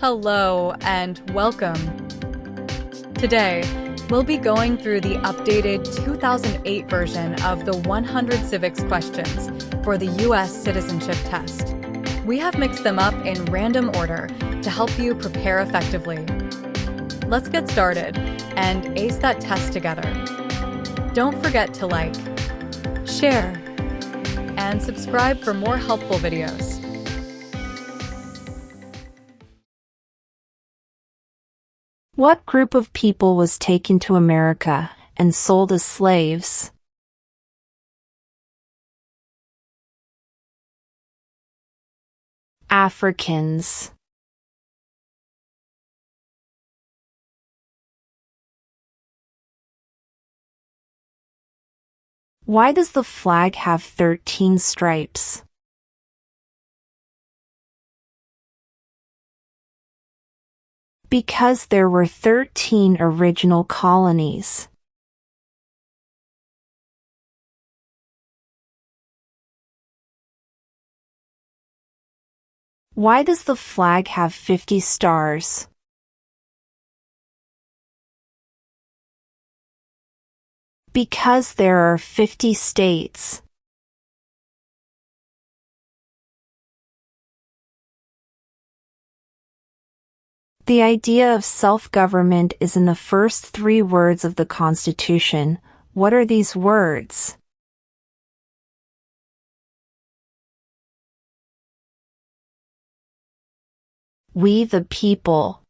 Hello and welcome. Today, we'll be going through the updated 2008 version of the 100 civics questions for the U.S. Citizenship Test. We have mixed them up in random order to help you prepare effectively. Let's get started and ace that test together. Don't forget to like, share, and subscribe for more helpful videos. What group of people was taken to America and sold as slaves? Africans. Why does the flag have 13 stripes? Because there were 13 original colonies. Why does the flag have 50 stars? Because there are 50 states. The idea of self-government is in the first 3 words of the Constitution. What are these words? We the people.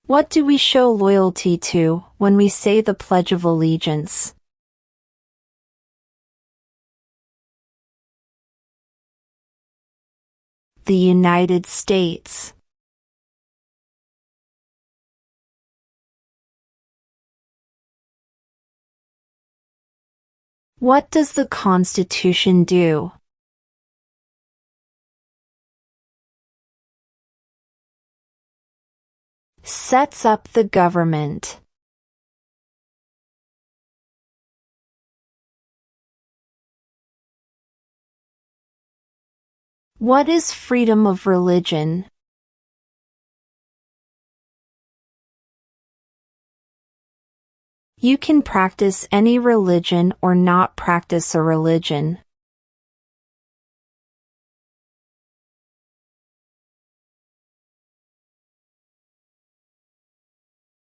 What do we show loyalty to when we say the Pledge of Allegiance? The United States. What does the Constitution do? Sets up the government. What is freedom of religion? You can practice any religion or not practice a religion.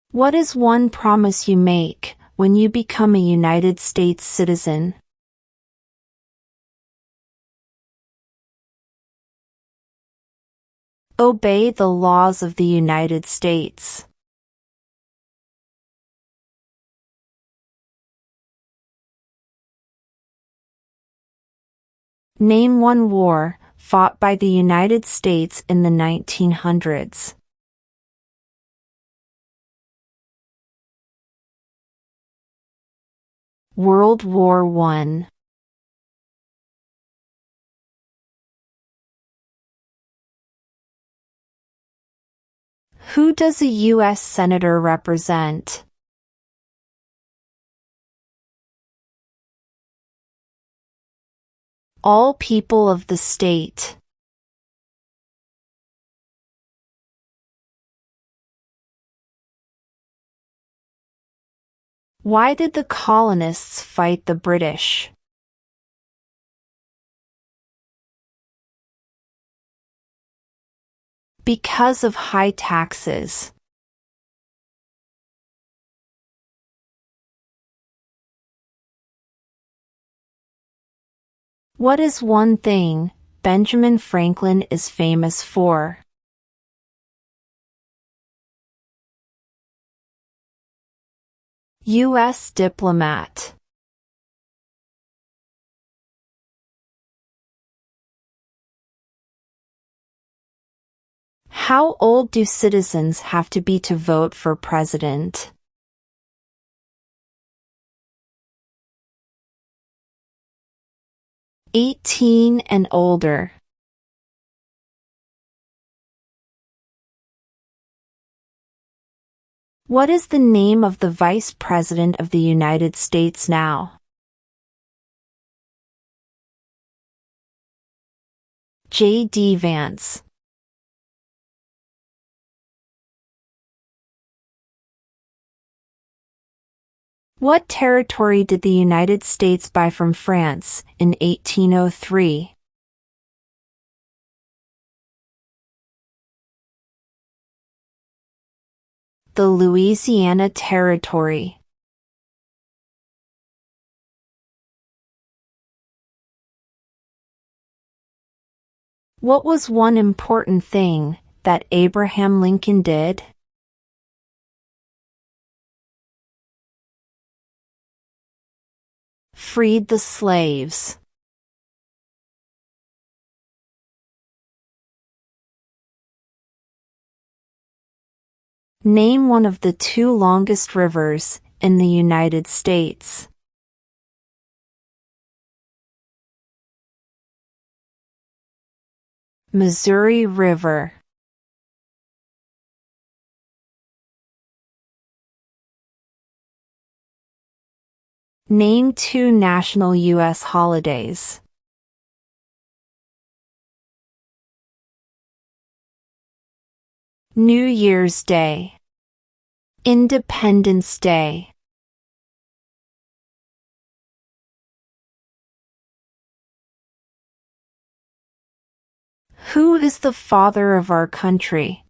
What is one promise you make when you become a United States citizen? Obey the laws of the United States. Name one war fought by the United States in the 1900s. World War I. Who does a U.S. Senator represent? All people of the state. Why did the colonists fight the British? Because of high taxes. What is one thing Benjamin Franklin is famous for? U.S. diplomat. How old do citizens have to be to vote for president? 18 and older. What is the name of the Vice President of the United States now? J.D. Vance. What territory did the United States buy from France in 1803? The Louisiana Territory. What was one important thing that Abraham Lincoln did? Freed the slaves. Name one of the two longest rivers in the United States. Missouri River. Name two national U.S. holidays. New Year's Day. Independence Day. Who is the father of our country?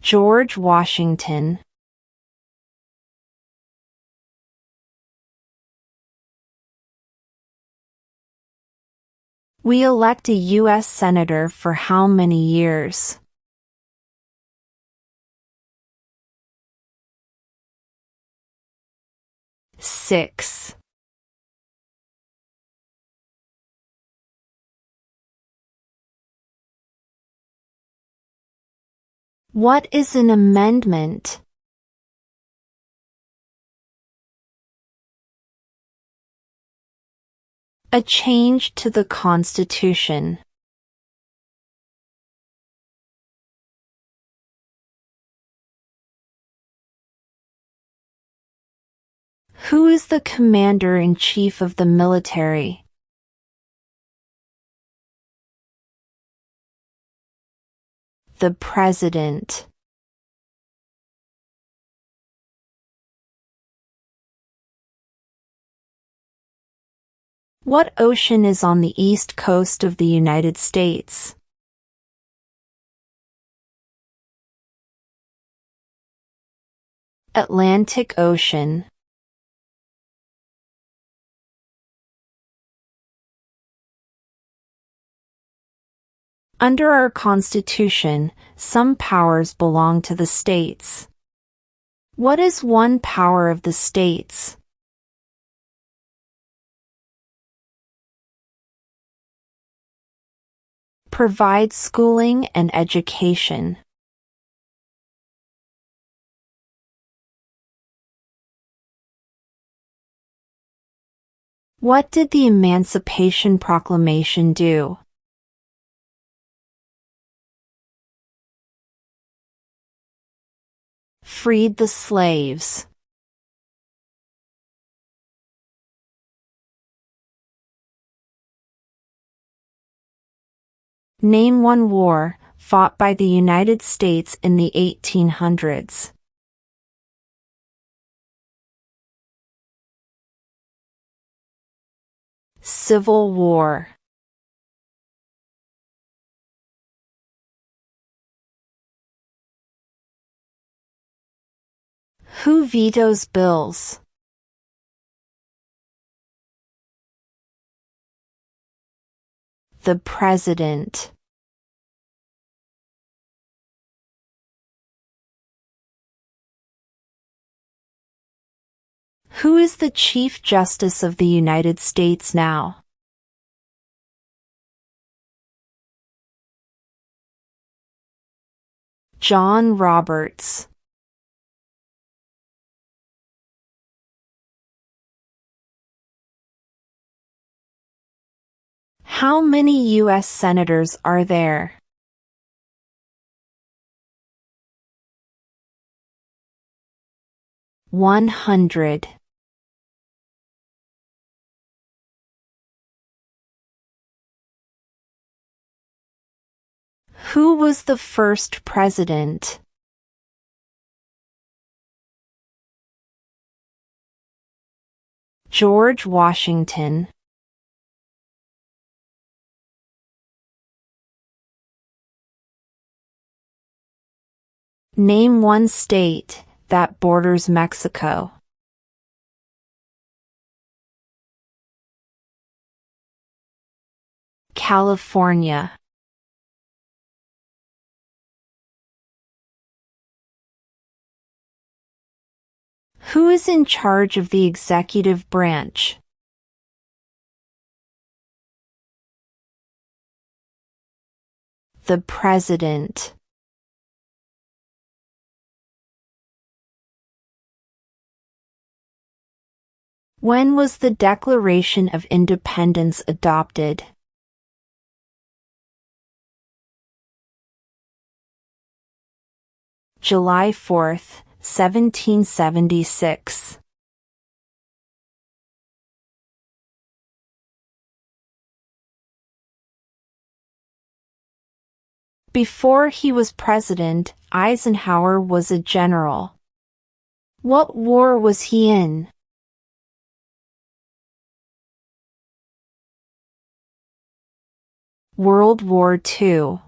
George Washington. We elect a U.S. Senator for how many years? 6. What is an amendment? A change to the Constitution. Who is the Commander-in-Chief of the military? The President. What ocean is on the east coast of the United States? Atlantic Ocean. Under our Constitution, some powers belong to the states. What is one power of the states? Provide schooling and education. What did the Emancipation Proclamation do? Freed the slaves. Name one war fought by the United States in the 1800s. Civil War. Who vetoes bills? The President. Who is the Chief Justice of the United States now? John Roberts. How many U.S. senators are there? 100. Who was the first president? George Washington. Name one state that borders Mexico. California. Who is in charge of the executive branch? The President. When was the Declaration of Independence adopted? July 4, 1776. Before he was president, Eisenhower was a general. What war was he in? World War II.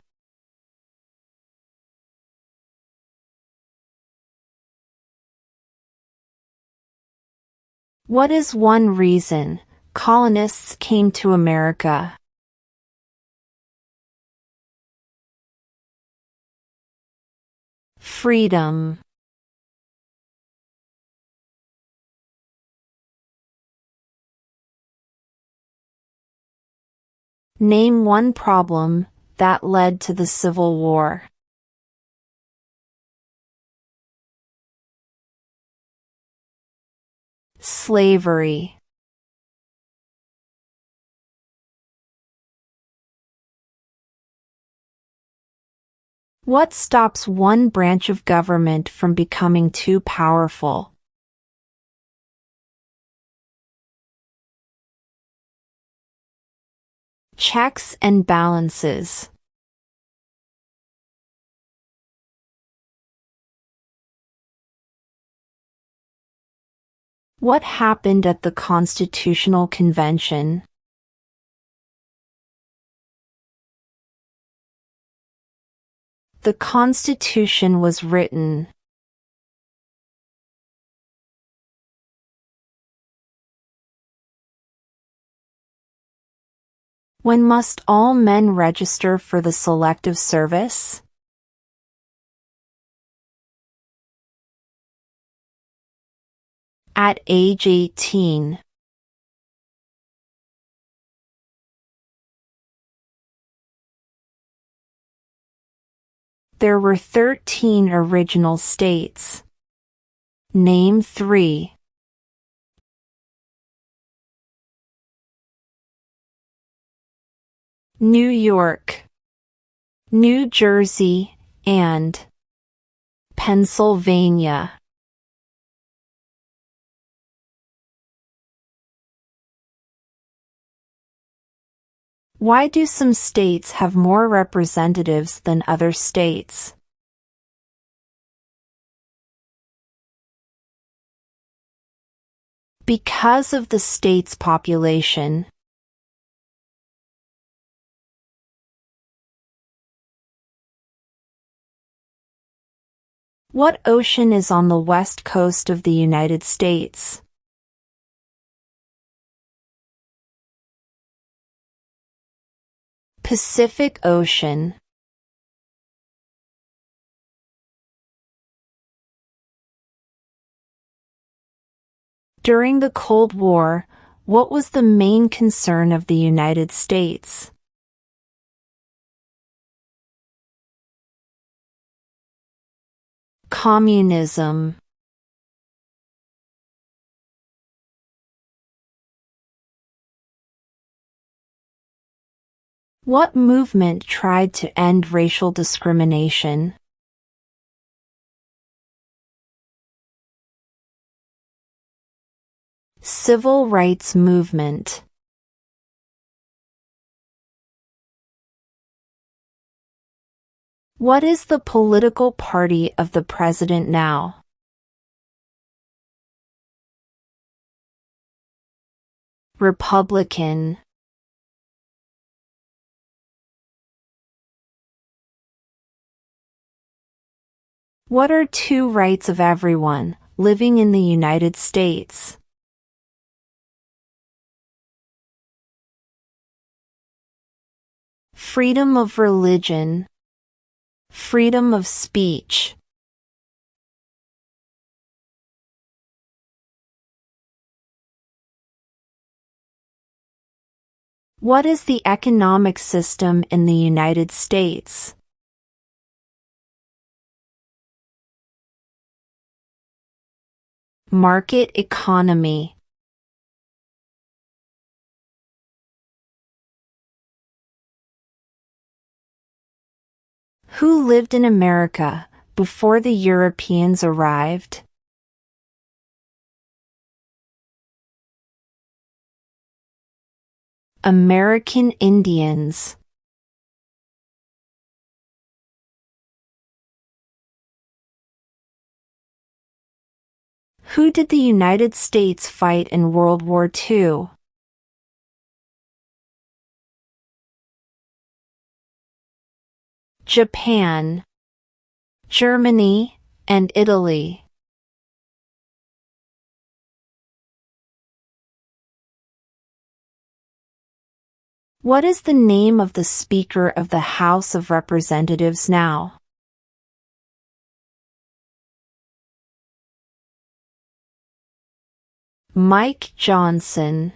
What is one reason colonists came to America? Freedom. Name one problem that led to the Civil War. Slavery. What stops one branch of government from becoming too powerful? Checks and balances. What happened at the Constitutional Convention? The Constitution was written. When must all men register for the Selective Service? At age 18. There were 13 original states. Name 3. New York, New Jersey, and Pennsylvania. Why do some states have more representatives than other states? Because of the state's population. What ocean is on the west coast of the United States? Pacific Ocean. During the Cold War, what was the main concern of the United States? Communism. What movement tried to end racial discrimination? Civil rights movement. What is the political party of the president now? Republican. What are two rights of everyone living in the United States? Freedom of religion, freedom of speech. What is the economic system in the United States? Market economy. Who lived in America before the Europeans arrived? American Indians. Who did the United States fight in World War II? Japan, Germany, and Italy. What is the name of the Speaker of the House of Representatives now? Mike Johnson.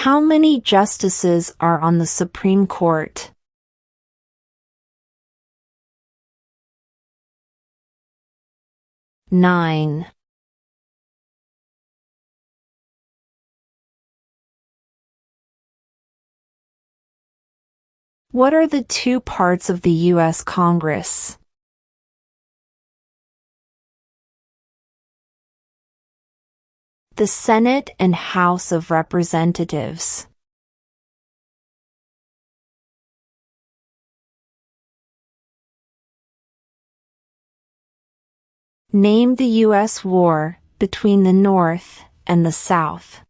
How many justices are on the Supreme Court? 9. What are the two parts of the U.S. Congress? The Senate and House of Representatives. Name the U.S. war between the North and the South.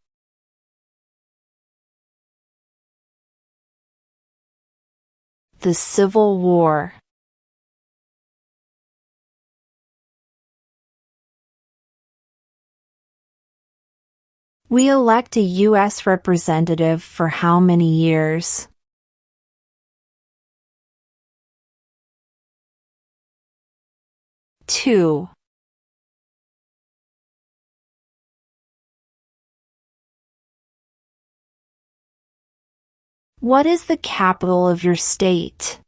The Civil War. We elect a U.S. representative for how many years? 2. What is the capital of your state?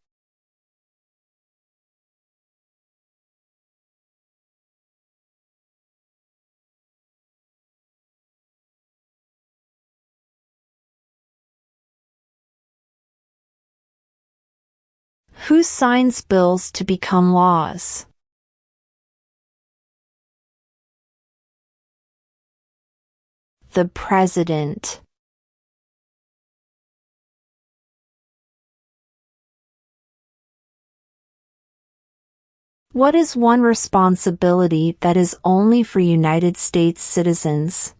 Who signs bills to become laws? The President. What is one responsibility that is only for United States citizens?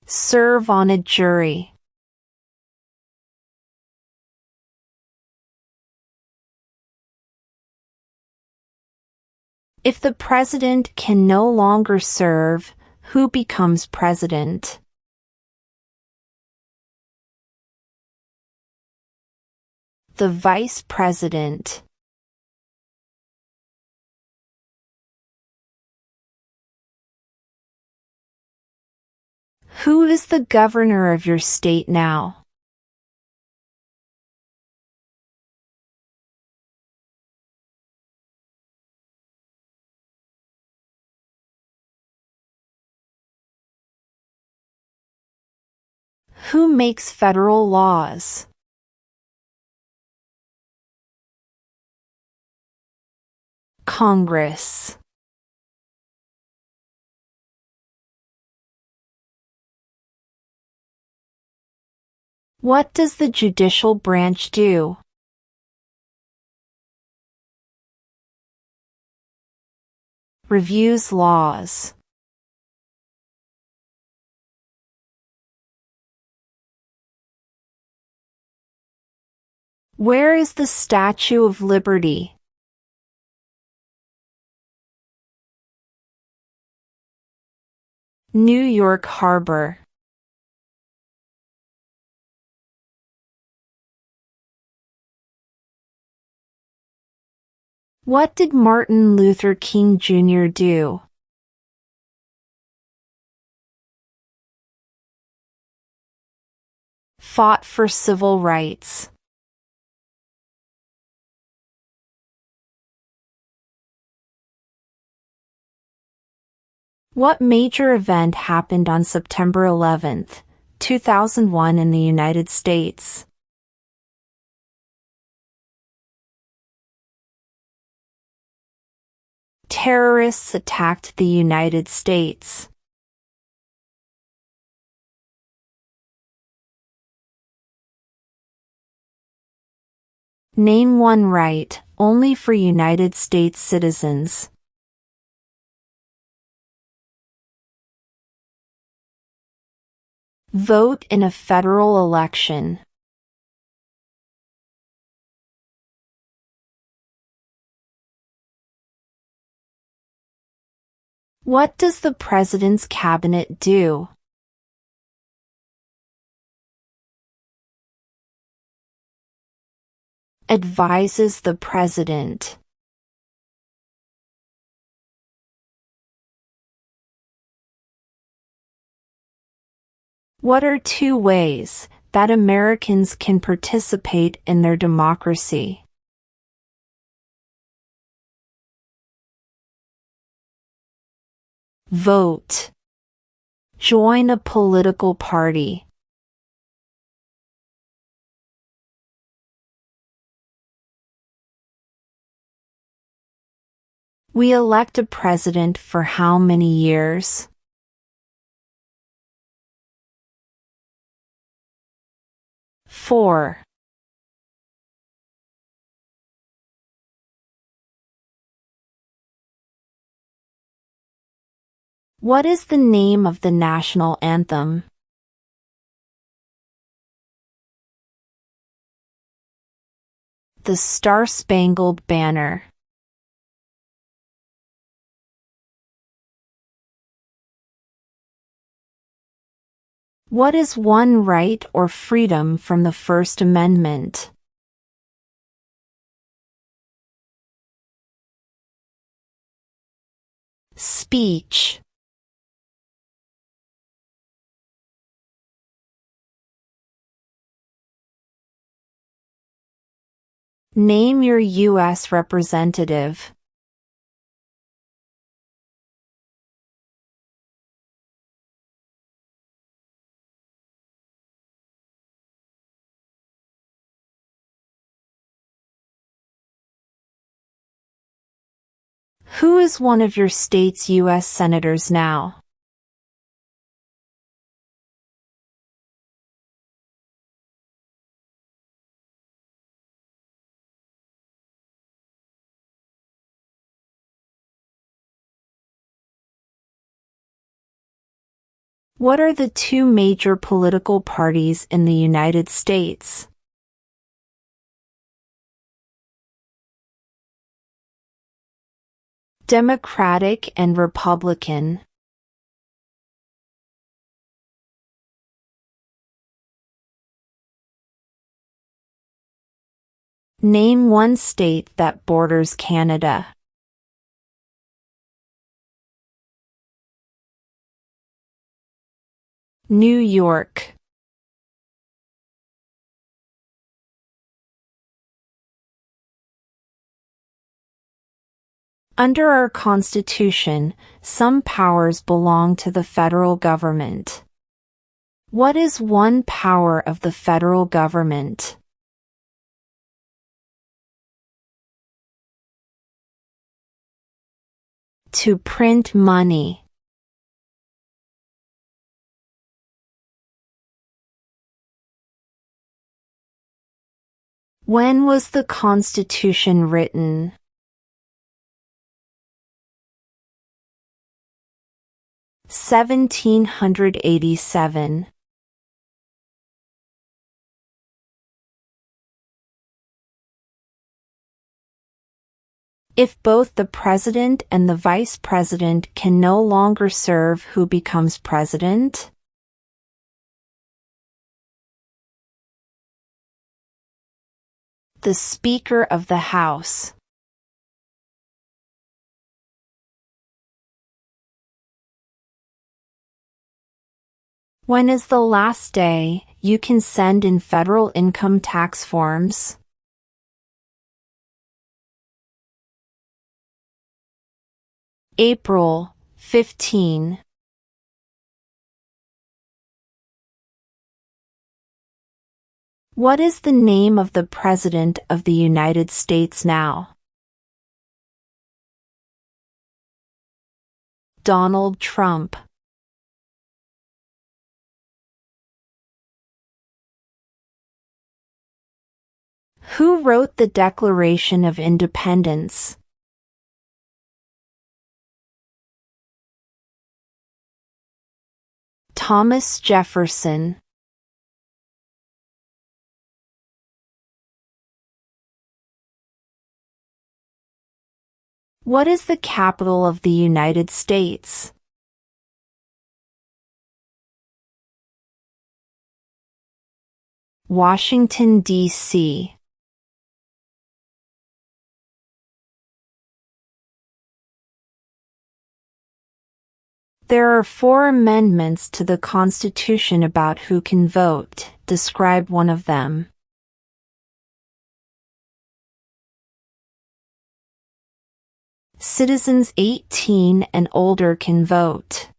Serve on a jury. If the president can no longer serve, who becomes president? The vice president. Who is the governor of your state now? Who makes federal laws? Congress. What does the judicial branch do? Reviews laws. Where is the Statue of Liberty? New York Harbor. What did Martin Luther King Jr. do? Fought for civil rights. What major event happened on September 11, 2001 in the United States? Terrorists attacked the United States. Name one right, only for United States citizens. Vote in a federal election. What does the President's Cabinet do? Advises the President. What are two ways that Americans can participate in their democracy? Vote. Join a political party. We elect a president for how many years? Four. What is the name of the national anthem? The Star-Spangled Banner. What is one right or freedom from the First Amendment? Speech. Name your U.S. representative. Who is one of your state's U.S. senators now? What are the two major political parties in the United States? Democratic and Republican. Name one state that borders Canada. New York. Under our Constitution, some powers belong to the federal government. What is one power of the federal government? To print money. When was the Constitution written? 1787. If both the president and the vice president can no longer serve, who becomes president? The Speaker of the House. When is the last day you can send in federal income tax forms? April 15. What is the name of the President of the United States now? Donald Trump. Who wrote the Declaration of Independence? Thomas Jefferson. What is the capital of the United States? Washington, D.C. There are 4 amendments to the Constitution about who can vote. Describe one of them. Citizens 18 and older can vote.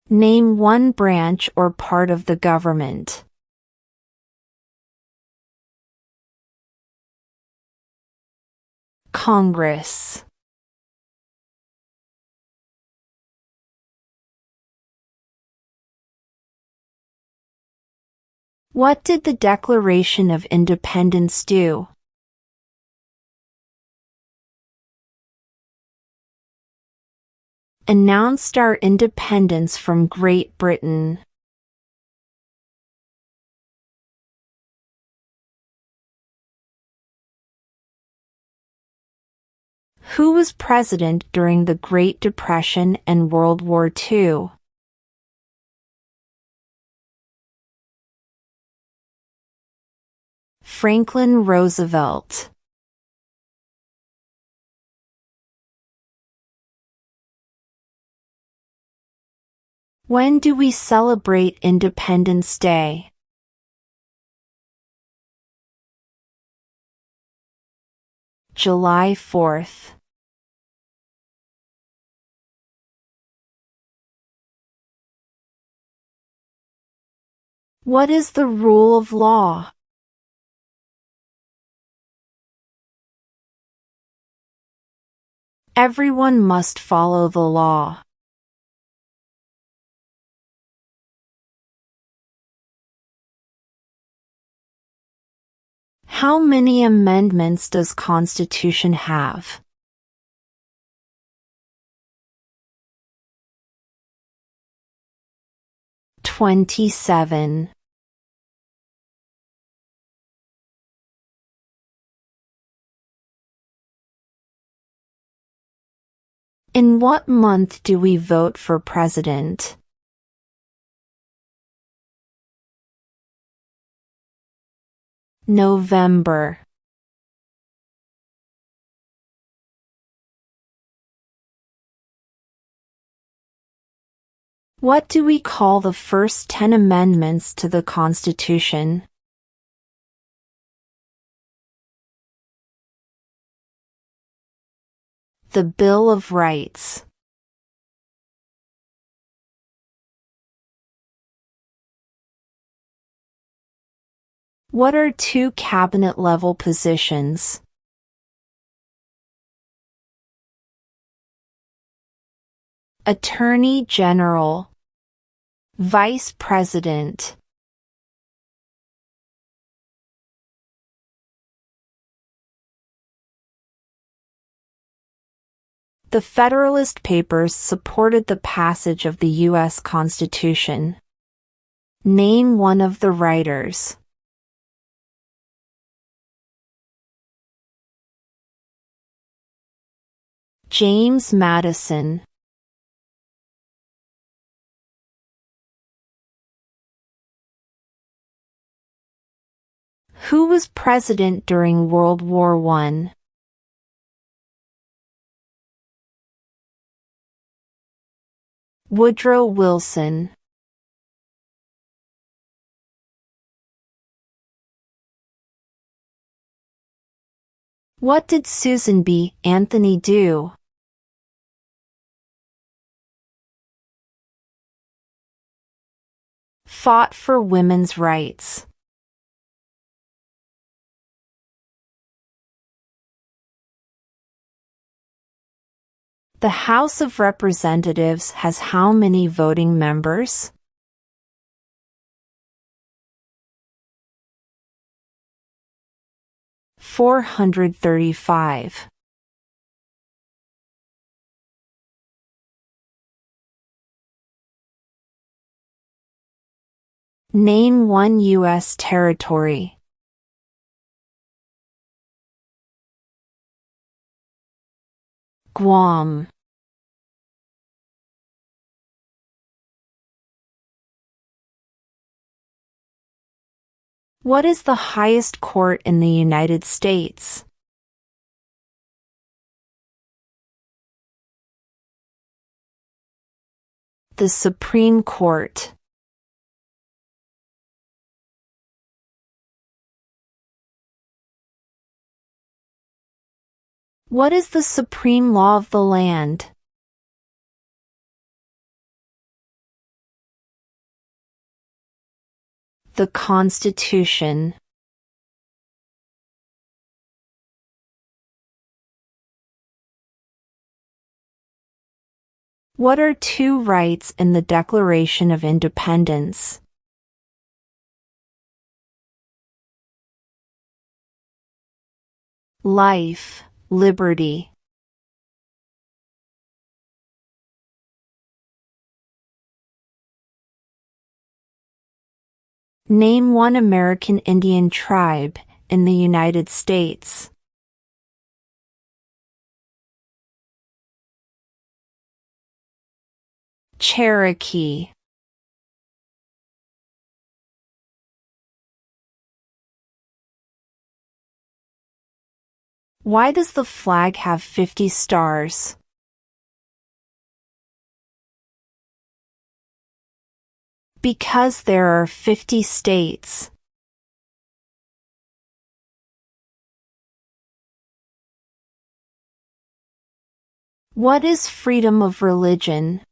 Name one branch or part of the government. Congress. What did the Declaration of Independence do? Announced our independence from Great Britain. Who was president during the Great Depression and World War II? Franklin Roosevelt. When do we celebrate Independence Day? July 4th. What is the rule of law? Everyone must follow the law. How many amendments does Constitution have? 27. In what month do we vote for president? November. What do we call the first 10 amendments to the Constitution? The Bill of Rights. What are 2 cabinet-level positions? Attorney General, Vice President. The Federalist Papers supported the passage of the U.S. Constitution. Name one of the writers. James Madison. Who was president during World War I? Woodrow Wilson. What did Susan B. Anthony do? Fought for women's rights. The House of Representatives has how many voting members? $435. Name one U.S. territory. Guam. What is the highest court in the United States? The Supreme Court. What is the supreme law of the land? The Constitution. What are two rights in the Declaration of Independence? Life, liberty. Name one American Indian tribe in the United States. Cherokee. Why does the flag have 50 stars? Because there are 50 states. What is freedom of religion?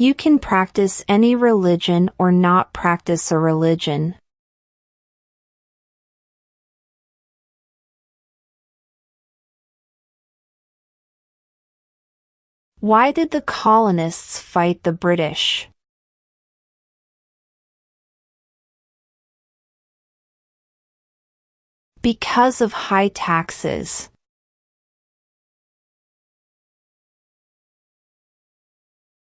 You can practice any religion or not practice a religion. Why did the colonists fight the British? Because of high taxes.